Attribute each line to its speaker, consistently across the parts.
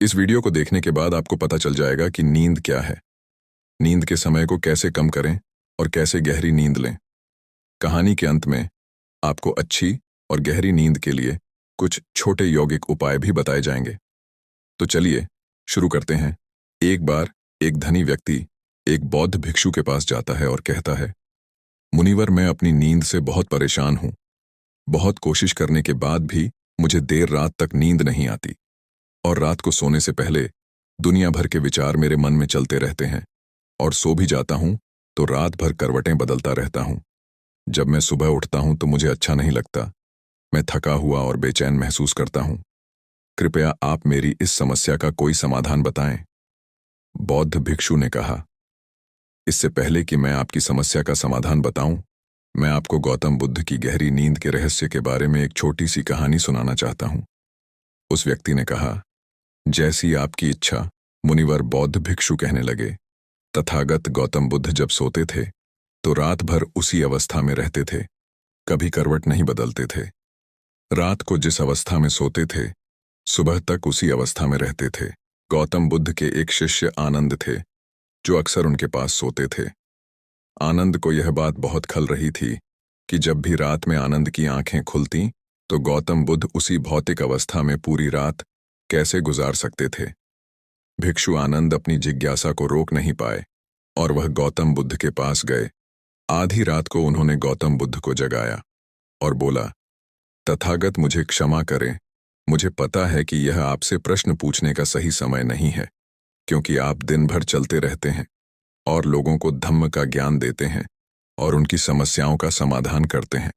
Speaker 1: इस वीडियो को देखने के बाद आपको पता चल जाएगा कि नींद क्या है, नींद के समय को कैसे कम करें और कैसे गहरी नींद लें। कहानी के अंत में आपको अच्छी और गहरी नींद के लिए कुछ छोटे यौगिक उपाय भी बताए जाएंगे। तो चलिए शुरू करते हैं। एक बार एक धनी व्यक्ति एक बौद्ध भिक्षु के पास जाता है और कहता है, मुनिवर, मैं अपनी नींद से बहुत परेशान हूं। बहुत कोशिश करने के बाद भी मुझे देर रात तक नींद नहीं आती और रात को सोने से पहले दुनिया भर के विचार मेरे मन में चलते रहते हैं और सो भी जाता हूं तो रात भर करवटें बदलता रहता हूं। जब मैं सुबह उठता हूं तो मुझे अच्छा नहीं लगता। मैं थका हुआ और बेचैन महसूस करता हूं। कृपया आप मेरी इस समस्या का कोई समाधान बताएं। बौद्ध भिक्षु ने कहा, इससे पहले कि मैं आपकी समस्या का समाधान बताऊं, मैं आपको गौतम बुद्ध की गहरी नींद के रहस्य के बारे में एक छोटी सी कहानी सुनाना चाहता हूं। उस व्यक्ति ने कहा, जैसी आपकी इच्छा, मुनिवर। बौद्ध भिक्षु कहने लगे, तथागत गौतम बुद्ध जब सोते थे तो रात भर उसी अवस्था में रहते थे, कभी करवट नहीं बदलते थे। रात को जिस अवस्था में सोते थे, सुबह तक उसी अवस्था में रहते थे। गौतम बुद्ध के एक शिष्य आनंद थे, जो अक्सर उनके पास सोते थे। आनंद को यह बात बहुत खल रही थी कि जब भी रात में आनंद की आंखें खुलती तो गौतम बुद्ध उसी भौतिक अवस्था में पूरी रात कैसे गुजार सकते थे। भिक्षु आनंद अपनी जिज्ञासा को रोक नहीं पाए और वह गौतम बुद्ध के पास गए। आधी रात को उन्होंने गौतम बुद्ध को जगाया और बोला, तथागत, मुझे क्षमा करें। मुझे पता है कि यह आपसे प्रश्न पूछने का सही समय नहीं है, क्योंकि आप दिन भर चलते रहते हैं और लोगों को धम्म का ज्ञान देते हैं और उनकी समस्याओं का समाधान करते हैं।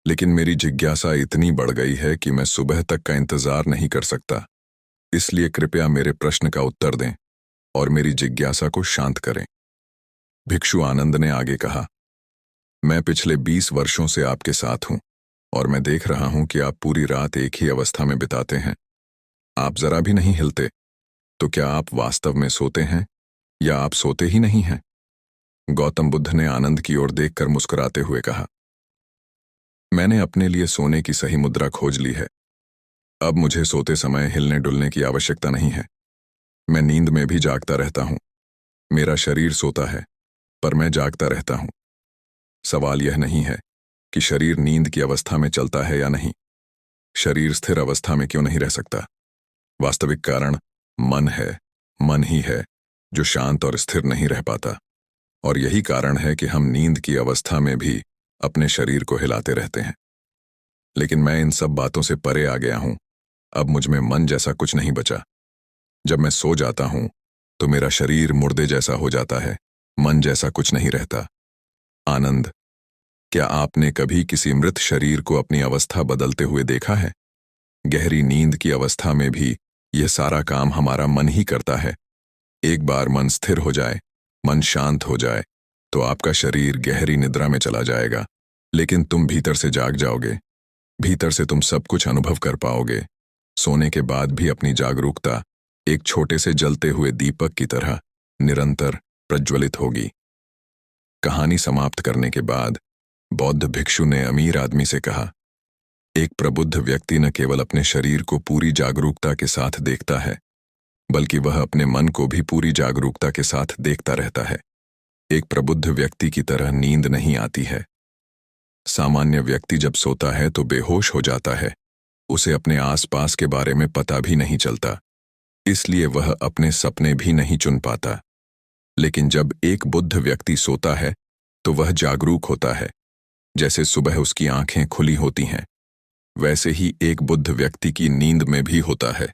Speaker 1: लेकिन मेरी जिज्ञासा इतनी बढ़ गई है कि मैं सुबह तक का इंतजार नहीं कर सकता। इसलिए कृपया मेरे प्रश्न का उत्तर दें और मेरी जिज्ञासा को शांत करें। भिक्षु आनंद ने आगे कहा, मैं पिछले 20 वर्षों से आपके साथ हूं और मैं देख रहा हूं कि आप पूरी रात एक ही अवस्था में बिताते हैं। आप जरा भी नहीं हिलते। तो क्या आप वास्तव में सोते हैं या आप सोते ही नहीं हैं? गौतम बुद्ध ने आनंद की ओर देखकर मुस्कुराते हुए कहा, मैंने अपने लिए सोने की सही मुद्रा खोज ली है। अब मुझे सोते समय हिलने डुलने की आवश्यकता नहीं है। मैं नींद में भी जागता रहता हूं। मेरा शरीर सोता है पर मैं जागता रहता हूं। सवाल यह नहीं है कि शरीर नींद की अवस्था में चलता है या नहीं। शरीर स्थिर अवस्था में क्यों नहीं रह सकता? वास्तविक कारण मन है। मन ही है जो शांत और स्थिर नहीं रह पाता। और यही कारण है कि हम नींद की अवस्था में भी अपने शरीर को हिलाते रहते हैं। लेकिन मैं इन सब बातों से परे आ गया हूं। अब मुझ में मन जैसा कुछ नहीं बचा। जब मैं सो जाता हूं तो मेरा शरीर मुर्दे जैसा हो जाता है, मन जैसा कुछ नहीं रहता। आनंद, क्या आपने कभी किसी मृत शरीर को अपनी अवस्था बदलते हुए देखा है? गहरी नींद की अवस्था में भी यह सारा काम हमारा मन ही करता है। एक बार मन स्थिर हो जाए, मन शांत हो जाए, तो आपका शरीर गहरी निद्रा में चला जाएगा। लेकिन तुम भीतर से जाग जाओगे। भीतर से तुम सब कुछ अनुभव कर पाओगे। सोने के बाद भी अपनी जागरूकता एक छोटे से जलते हुए दीपक की तरह निरंतर प्रज्वलित होगी। कहानी समाप्त करने के बाद बौद्ध भिक्षु ने अमीर आदमी से कहा, एक प्रबुद्ध व्यक्ति न केवल अपने शरीर को पूरी जागरूकता के साथ देखता है, बल्कि वह अपने मन को भी पूरी जागरूकता के साथ देखता रहता है। एक प्रबुद्ध व्यक्ति की तरह नींद नहीं आती है। सामान्य व्यक्ति जब सोता है तो बेहोश हो जाता है। उसे अपने आसपास के बारे में पता भी नहीं चलता, इसलिए वह अपने सपने भी नहीं चुन पाता। लेकिन जब एक बुद्ध व्यक्ति सोता है तो वह जागरूक होता है। जैसे सुबह उसकी आंखें खुली होती हैं, वैसे ही एक बुद्ध व्यक्ति की नींद में भी होता है।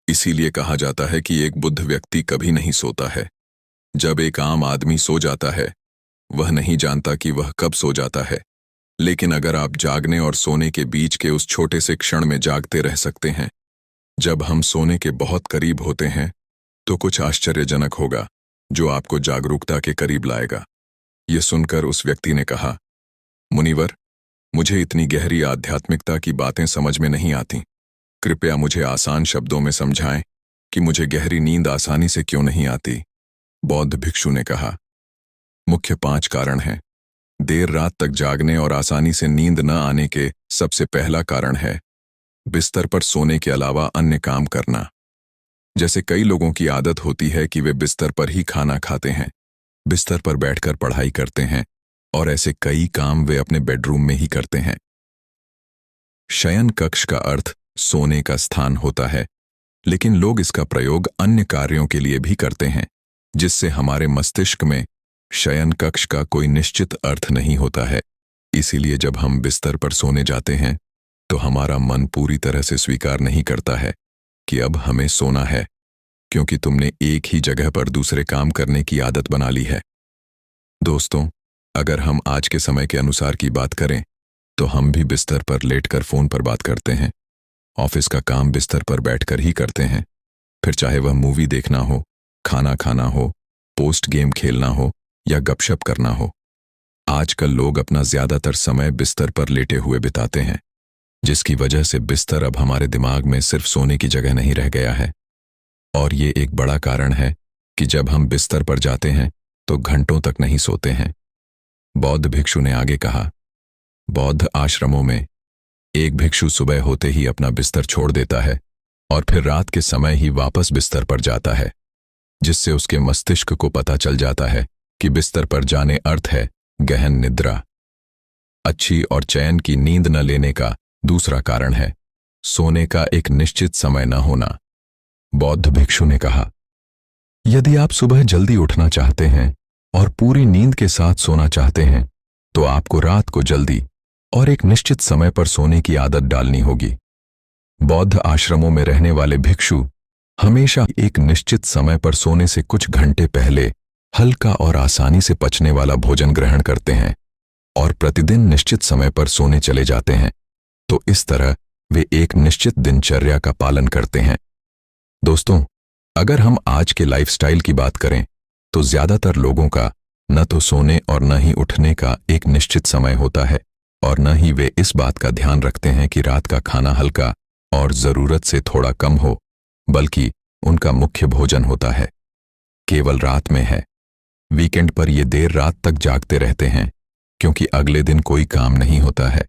Speaker 1: इसीलिए कहा जाता है कि एक बुद्ध व्यक्ति कभी नहीं सोता है। जब एक आम आदमी सो जाता है, वह नहीं जानता कि वह कब सो जाता है। लेकिन अगर आप जागने और सोने के बीच के उस छोटे से क्षण में जागते रह सकते हैं, जब हम सोने के बहुत करीब होते हैं, तो कुछ आश्चर्यजनक होगा जो आपको जागरूकता के करीब लाएगा। यह सुनकर उस व्यक्ति ने कहा, मुनिवर, मुझे इतनी गहरी आध्यात्मिकता की बातें समझ में नहीं आती। कृपया मुझे आसान शब्दों में समझाएं कि मुझे गहरी नींद आसानी से क्यों नहीं आती। बौद्ध भिक्षु ने कहा, मुख्य 5 कारण हैं। देर रात तक जागने और आसानी से नींद न आने के सबसे पहला कारण है बिस्तर पर सोने के अलावा अन्य काम करना। जैसे कई लोगों की आदत होती है कि वे बिस्तर पर ही खाना खाते हैं, बिस्तर पर बैठकर पढ़ाई करते हैं और ऐसे कई काम वे अपने बेडरूम में ही करते हैं। शयन कक्ष का अर्थ सोने का स्थान होता है, लेकिन लोग इसका प्रयोग अन्य कार्यों के लिए भी करते हैं, जिससे हमारे मस्तिष्क में शयन कक्ष का कोई निश्चित अर्थ नहीं होता है। इसीलिए जब हम बिस्तर पर सोने जाते हैं तो हमारा मन पूरी तरह से स्वीकार नहीं करता है कि अब हमें सोना है, क्योंकि तुमने एक ही जगह पर दूसरे काम करने की आदत बना ली है। दोस्तों, अगर हम आज के समय के अनुसार की बात करें तो हम भी बिस्तर पर लेटकर फोन पर बात करते हैं, ऑफिस का काम बिस्तर पर बैठकर ही करते हैं, फिर चाहे वह मूवी देखना हो, खाना खाना हो, पोस्ट गेम खेलना हो या गपशप करना हो। आजकल लोग अपना ज्यादातर समय बिस्तर पर लेटे हुए बिताते हैं, जिसकी वजह से बिस्तर अब हमारे दिमाग में सिर्फ सोने की जगह नहीं रह गया है। और ये एक बड़ा कारण है कि जब हम बिस्तर पर जाते हैं तो घंटों तक नहीं सोते हैं। बौद्ध भिक्षु ने आगे कहा, बौद्ध आश्रमों में एक भिक्षु सुबह होते ही अपना बिस्तर छोड़ देता है और फिर रात के समय ही वापस बिस्तर पर जाता है, जिससे उसके मस्तिष्क को पता चल जाता है कि बिस्तर पर जाने अर्थ है गहन निद्रा। अच्छी और चैन की नींद न लेने का दूसरा कारण है सोने का एक निश्चित समय न होना। बौद्ध भिक्षु ने कहा, यदि आप सुबह जल्दी उठना चाहते हैं और पूरी नींद के साथ सोना चाहते हैं तो आपको रात को जल्दी और एक निश्चित समय पर सोने की आदत डालनी होगी। बौद्ध आश्रमों में रहने वाले भिक्षु हमेशा एक निश्चित समय पर सोने से कुछ घंटे पहले हल्का और आसानी से पचने वाला भोजन ग्रहण करते हैं और प्रतिदिन निश्चित समय पर सोने चले जाते हैं। तो इस तरह वे एक निश्चित दिनचर्या का पालन करते हैं। दोस्तों, अगर हम आज के लाइफस्टाइल की बात करें तो ज्यादातर लोगों का न तो सोने और न ही उठने का एक निश्चित समय होता है और न ही वे इस बात का ध्यान रखते हैं कि रात का खाना हल्का और जरूरत से थोड़ा कम हो, बल्कि उनका मुख्य भोजन होता है केवल रात में है। वीकेंड पर ये देर रात तक जागते रहते हैं क्योंकि अगले दिन कोई काम नहीं होता है।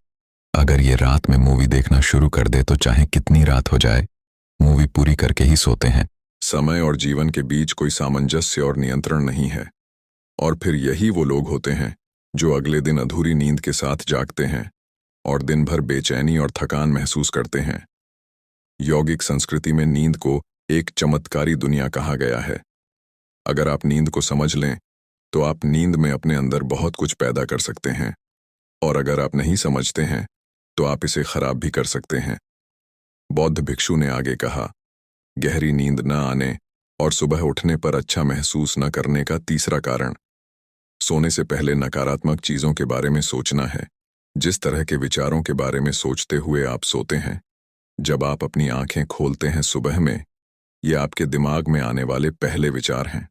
Speaker 1: अगर ये रात में मूवी देखना शुरू कर दे तो चाहे कितनी रात हो जाए, मूवी पूरी करके ही सोते हैं। समय और जीवन के बीच कोई सामंजस्य और नियंत्रण नहीं है, और फिर यही वो लोग होते हैं जो अगले दिन अधूरी नींद के साथ जागते हैं और दिन भर बेचैनी और थकान महसूस करते हैं। यौगिक संस्कृति में नींद को एक चमत्कारी दुनिया कहा गया है। अगर आप नींद को समझ लें तो आप नींद में अपने अंदर बहुत कुछ पैदा कर सकते हैं, और अगर आप नहीं समझते हैं तो आप इसे खराब भी कर सकते हैं। बौद्ध भिक्षु ने आगे कहा, गहरी नींद न आने और सुबह उठने पर अच्छा महसूस न करने का तीसरा कारण सोने से पहले नकारात्मक चीजों के बारे में सोचना है। जिस तरह के विचारों के बारे में सोचते हुए आप सोते हैं, जब आप अपनी आंखें खोलते हैं सुबह में, ये आपके दिमाग में आने वाले पहले विचार हैं।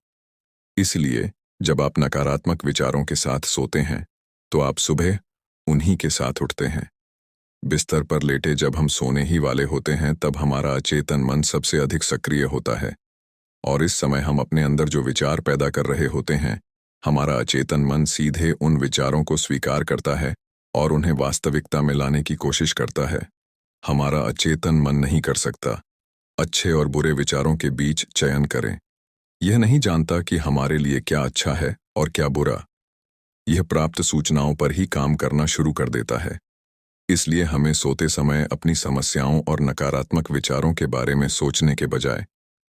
Speaker 1: इसलिए जब आप नकारात्मक विचारों के साथ सोते हैं तो आप सुबह उन्हीं के साथ उठते हैं। बिस्तर पर लेटे जब हम सोने ही वाले होते हैं तब हमारा अचेतन मन सबसे अधिक सक्रिय होता है, और इस समय हम अपने अंदर जो विचार पैदा कर रहे होते हैं, हमारा अचेतन मन सीधे उन विचारों को स्वीकार करता है और उन्हें वास्तविकता में लाने की कोशिश करता है। हमारा अचेतन मन नहीं कर सकता अच्छे और बुरे विचारों के बीच चयन करें। यह नहीं जानता कि हमारे लिए क्या अच्छा है और क्या बुरा। यह प्राप्त सूचनाओं पर ही काम करना शुरू कर देता है। इसलिए हमें सोते समय अपनी समस्याओं और नकारात्मक विचारों के बारे में सोचने के बजाय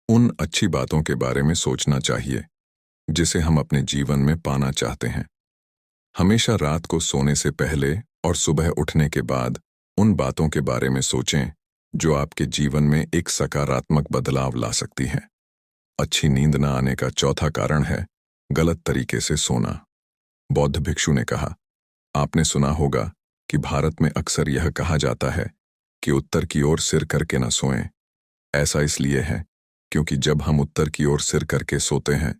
Speaker 1: उन अच्छी बातों के बारे में सोचना चाहिए जिसे हम अपने जीवन में पाना चाहते हैं। हमेशा रात को सोने से पहले और सुबह उठने के बाद उन बातों के बारे में सोचें जो आपके जीवन में एक सकारात्मक बदलाव ला सकती हैं। अच्छी नींद न आने का चौथा कारण है गलत तरीके से सोना। बौद्ध भिक्षु ने कहा, आपने सुना होगा कि भारत में अक्सर यह कहा जाता है कि उत्तर की ओर सिर करके न सोएं। ऐसा इसलिए है क्योंकि जब हम उत्तर की ओर सिर करके सोते हैं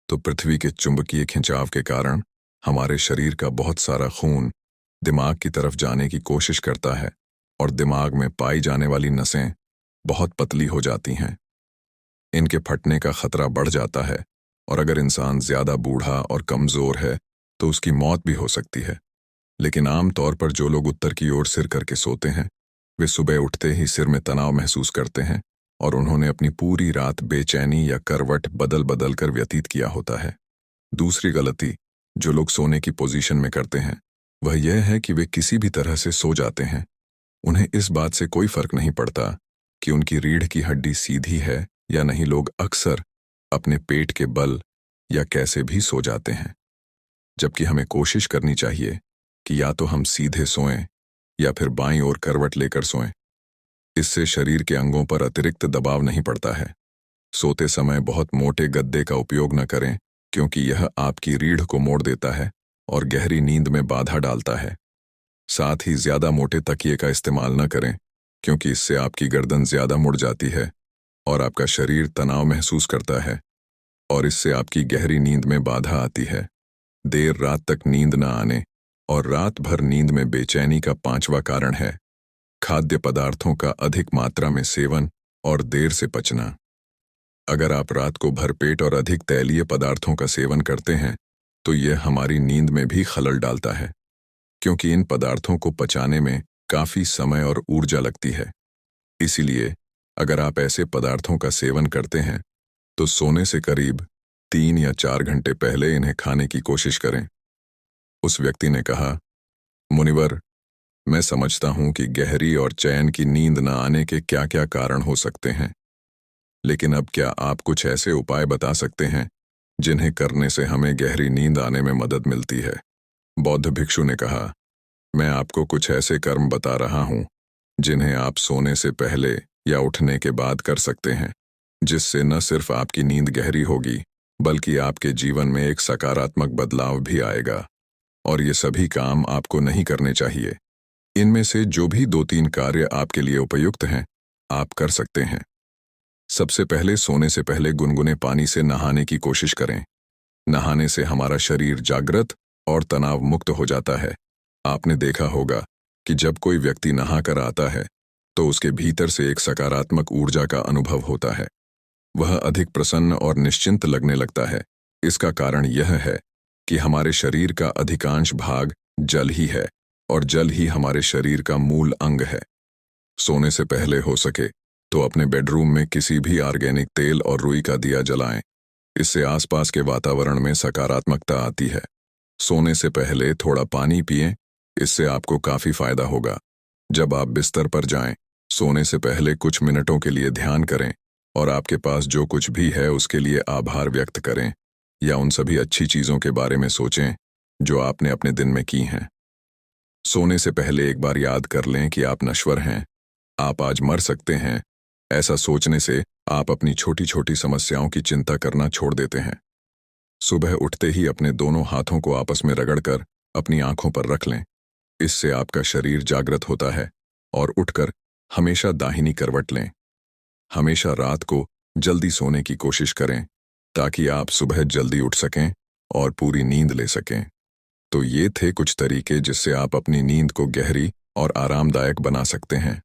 Speaker 1: तो पृथ्वी के चुंबकीय खिंचाव के कारण हमारे शरीर का बहुत सारा खून दिमाग की तरफ जाने की कोशिश करता है और दिमाग में पाई जाने वाली नसें बहुत पतली हो जाती हैं। इनके फटने का खतरा बढ़ जाता है और अगर इंसान ज्यादा बूढ़ा और कमजोर है तो उसकी मौत भी हो सकती है। लेकिन आम तौर पर जो लोग उत्तर की ओर सिर करके सोते हैं वे सुबह उठते ही सिर में तनाव महसूस करते हैं और उन्होंने अपनी पूरी रात बेचैनी या करवट बदल बदल कर व्यतीत किया होता है। दूसरी गलती जो लोग सोने की पोजीशन में करते हैं वह यह है कि वे किसी भी तरह से सो जाते हैं। उन्हें इस बात से कोई फर्क नहीं पड़ता कि उनकी रीढ़ की हड्डी सीधी है या नहीं। लोग अक्सर अपने पेट के बल या कैसे भी सो जाते हैं, जबकि हमें कोशिश करनी चाहिए कि या तो हम सीधे सोएं या फिर बाईं ओर करवट लेकर सोएं। इससे शरीर के अंगों पर अतिरिक्त दबाव नहीं पड़ता है। सोते समय बहुत मोटे गद्दे का उपयोग न करें, क्योंकि यह आपकी रीढ़ को मोड़ देता है और गहरी नींद में बाधा डालता है। साथ ही ज्यादा मोटे तकिए का इस्तेमाल न करें, क्योंकि इससे आपकी गर्दन ज्यादा मुड़ जाती है और आपका शरीर तनाव महसूस करता है और इससे आपकी गहरी नींद में बाधा आती है। देर रात तक नींद न आने और रात भर नींद में बेचैनी का पांचवा कारण है खाद्य पदार्थों का अधिक मात्रा में सेवन और देर से पचना। अगर आप रात को भरपेट और अधिक तैलीय पदार्थों का सेवन करते हैं तो यह हमारी नींद में भी खलल डालता है, क्योंकि इन पदार्थों को पचाने में काफी समय और ऊर्जा लगती है। इसीलिए अगर आप ऐसे पदार्थों का सेवन करते हैं तो सोने से करीब 3 या 4 घंटे पहले इन्हें खाने की कोशिश करें। उस व्यक्ति ने कहा, मुनिवर, मैं समझता हूं कि गहरी और चैन की नींद न आने के क्या क्या कारण हो सकते हैं, लेकिन अब क्या आप कुछ ऐसे उपाय बता सकते हैं जिन्हें करने से हमें गहरी नींद आने में मदद मिलती है? बौद्ध भिक्षु ने कहा, मैं आपको कुछ ऐसे कर्म बता रहा हूं जिन्हें आप सोने से पहले या उठने के बाद कर सकते हैं, जिससे न सिर्फ आपकी नींद गहरी होगी बल्कि आपके जीवन में एक सकारात्मक बदलाव भी आएगा। और ये सभी काम आपको नहीं करने चाहिए। इनमें से जो भी 2-3 कार्य आपके लिए उपयुक्त हैं, आप कर सकते हैं। सबसे पहले, सोने से पहले गुनगुने पानी से नहाने की कोशिश करें। नहाने से हमारा शरीर जागृत और तनाव मुक्त हो जाता है। आपने देखा होगा कि जब कोई व्यक्ति नहाकर आता है तो उसके भीतर से एक सकारात्मक ऊर्जा का अनुभव होता है। वह अधिक प्रसन्न और निश्चिंत लगने लगता है। इसका कारण यह है कि हमारे शरीर का अधिकांश भाग जल ही है और जल ही हमारे शरीर का मूल अंग है। सोने से पहले हो सके तो अपने बेडरूम में किसी भी ऑर्गेनिक तेल और रुई का दिया जलाएं। इससे आसपास के वातावरण में सकारात्मकता आती है। सोने से पहले थोड़ा पानी पिएं, इससे आपको काफी फायदा होगा। जब आप बिस्तर पर जाएं, सोने से पहले कुछ मिनटों के लिए ध्यान करें और आपके पास जो कुछ भी है उसके लिए आभार व्यक्त करें या उन सभी अच्छी चीजों के बारे में सोचें जो आपने अपने दिन में की हैं। सोने से पहले एक बार याद कर लें कि आप नश्वर हैं, आप आज मर सकते हैं। ऐसा सोचने से आप अपनी छोटी छोटी समस्याओं की चिंता करना छोड़ देते हैं। सुबह उठते ही अपने दोनों हाथों को आपस में रगड़कर अपनी आंखों पर रख लें। इससे आपका शरीर जागृत होता है और उठकर हमेशा दाहिनी करवट लें। हमेशा रात को जल्दी सोने की कोशिश करें ताकि आप सुबह जल्दी उठ सकें और पूरी नींद ले सकें। तो ये थे कुछ तरीके जिससे आप अपनी नींद को गहरी और आरामदायक बना सकते हैं।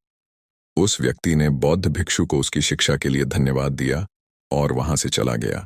Speaker 1: उस व्यक्ति ने बौद्ध भिक्षु को उसकी शिक्षा के लिए धन्यवाद दिया और वहां से चला गया।